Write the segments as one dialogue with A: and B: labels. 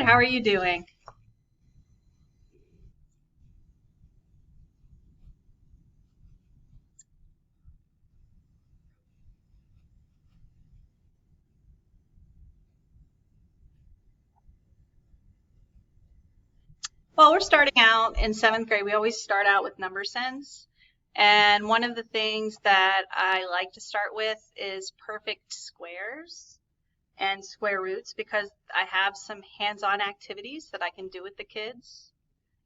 A: Good. How are you doing? Well, we're starting out in seventh grade. We always start out with number sense. And one of the things that I like to start with is perfect squares and square roots because I have some hands-on activities that I can do with the kids.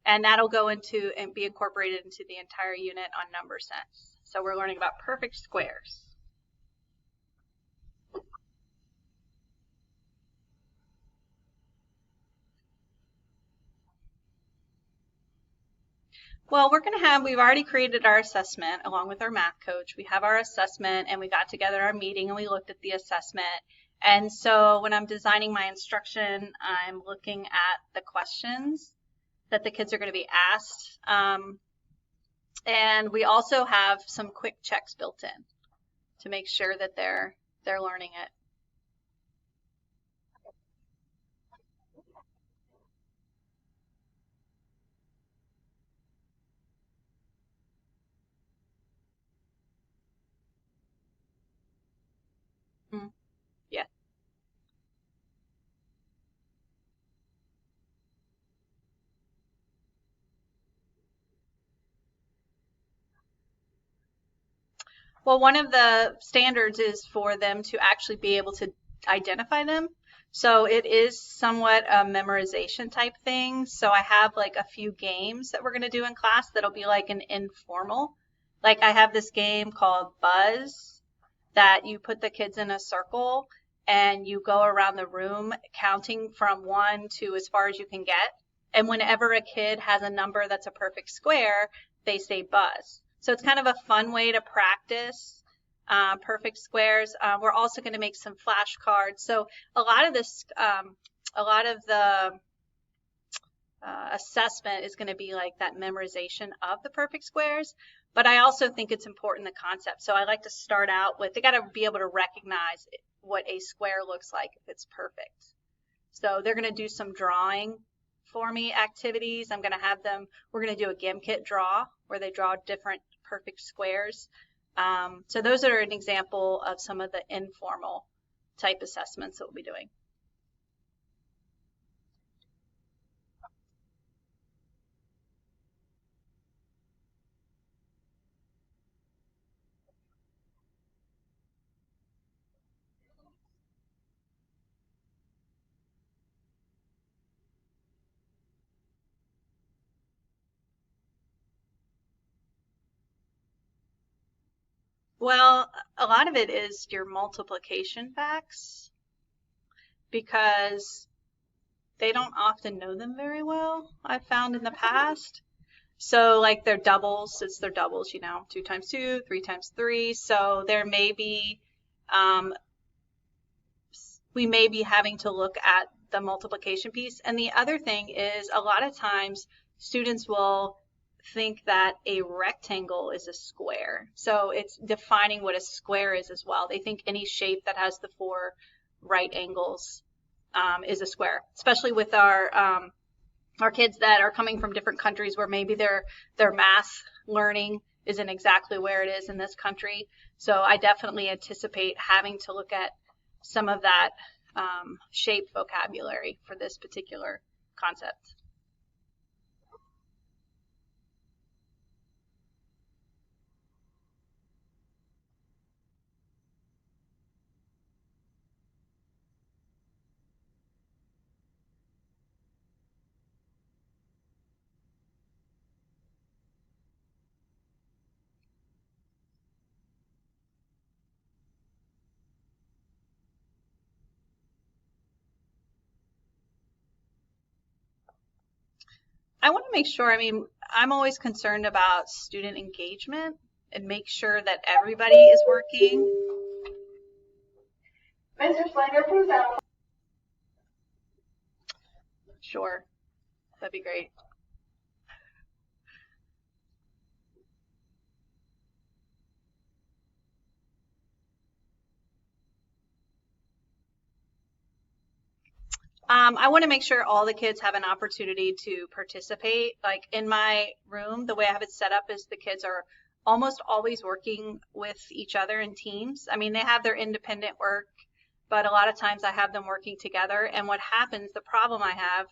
A: And that'll go into and be incorporated into the entire unit on number sense. So we're learning about perfect squares. Well, we've already created our assessment along with our math coach. We have our assessment and we got together our meeting and we looked at the assessment. And so when I'm designing my instruction, I'm looking at the questions that the kids are going to be asked. And we also have some quick checks built in to make sure that they're learning it. Mm, yeah. Well, one of the standards is for them to actually be able to identify them. So it is somewhat a memorization type thing. So I have like a few games that we're going to do in class that'll be like an informal. Like I have this game called Buzz that you put the kids in a circle and you go around the room counting from one to as far as you can get. And whenever a kid has a number that's a perfect square, they say Buzz. So it's kind of a fun way to practice perfect squares. We're also going to make some flashcards. So a lot of the assessment is going to be like that memorization of the perfect squares. But I also think it's important the concept. So I like to start out with they got to be able to recognize what a square looks like if it's perfect. So they're going to do some drawing for me activities. We're going to do a GimKit draw where they draw different perfect squares. So those are an example of some of the informal type assessments that we'll be doing. Well, a lot of it is your multiplication facts because they don't often know them very well, I've found in the past. So like their doubles, it's their doubles, 2 times 2, 3 times 3. So um, we may be having to look at the multiplication piece. And the other thing is a lot of times students will think that a rectangle is a square. So it's defining what a square is as well. They think any shape that has the four right angles is a square, especially with our kids that are coming from different countries where maybe their math learning isn't exactly where it is in this country. So I definitely anticipate having to look at some of that shape vocabulary for this particular concept. I want to make sure, I'm always concerned about student engagement and make sure that everybody is working. Mr. Slater, please out. Sure, that'd be great. I want to make sure all the kids have an opportunity to participate. Like in my room, the way I have it set up is the kids are almost always working with each other in teams. I mean, they have their independent work, but a lot of times I have them working together. And what happens, the problem I have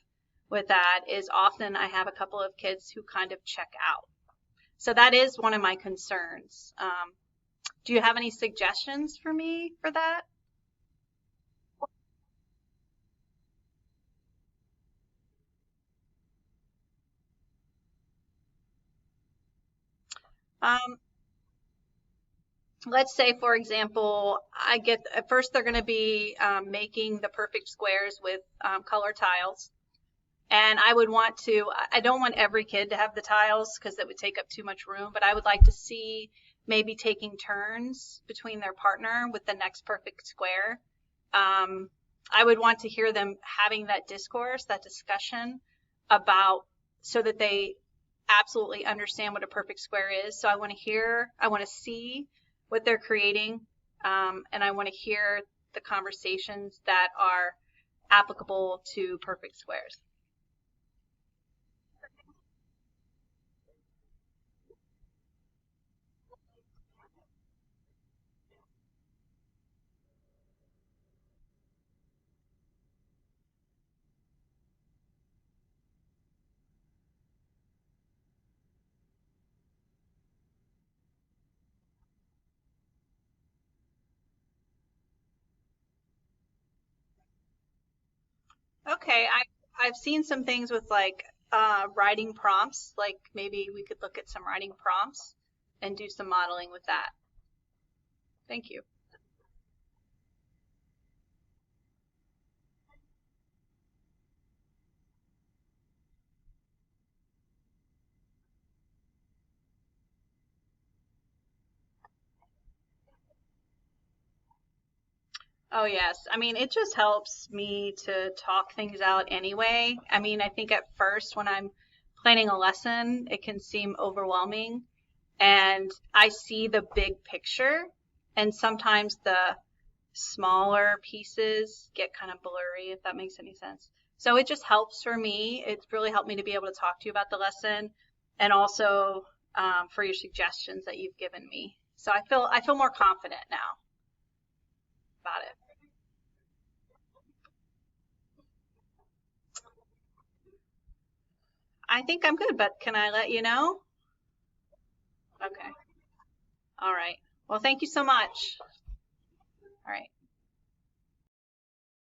A: with that is often I have a couple of kids who kind of check out. So that is one of my concerns. Do you have any suggestions for me for that? Um, let's say, for example, I get at first they're going to be making the perfect squares with color tiles. And I would want to, I don't want every kid to have the tiles because that would take up too much room, but I would like to see maybe taking turns between their partner with the next perfect square. Um, I would want to hear them having that discourse, that discussion about so that they absolutely understand what a perfect square is. So I want to hear, I want to see what they're creating, and I want to hear the conversations that are applicable to perfect squares. Okay, I've seen some things with like writing prompts, like maybe we could look at some writing prompts and do some modeling with that. Thank you. Oh yes. I mean, it just helps me to talk things out anyway. I mean, I think at first when I'm planning a lesson, it can seem overwhelming and I see the big picture and sometimes the smaller pieces get kind of blurry, if that makes any sense. So it just helps for me. It's really helped me to be able to talk to you about the lesson and also for your suggestions that you've given me. So I feel more confident now about it. I think I'm good, but can I let you know? Okay. All right. Well, thank you so much. All right.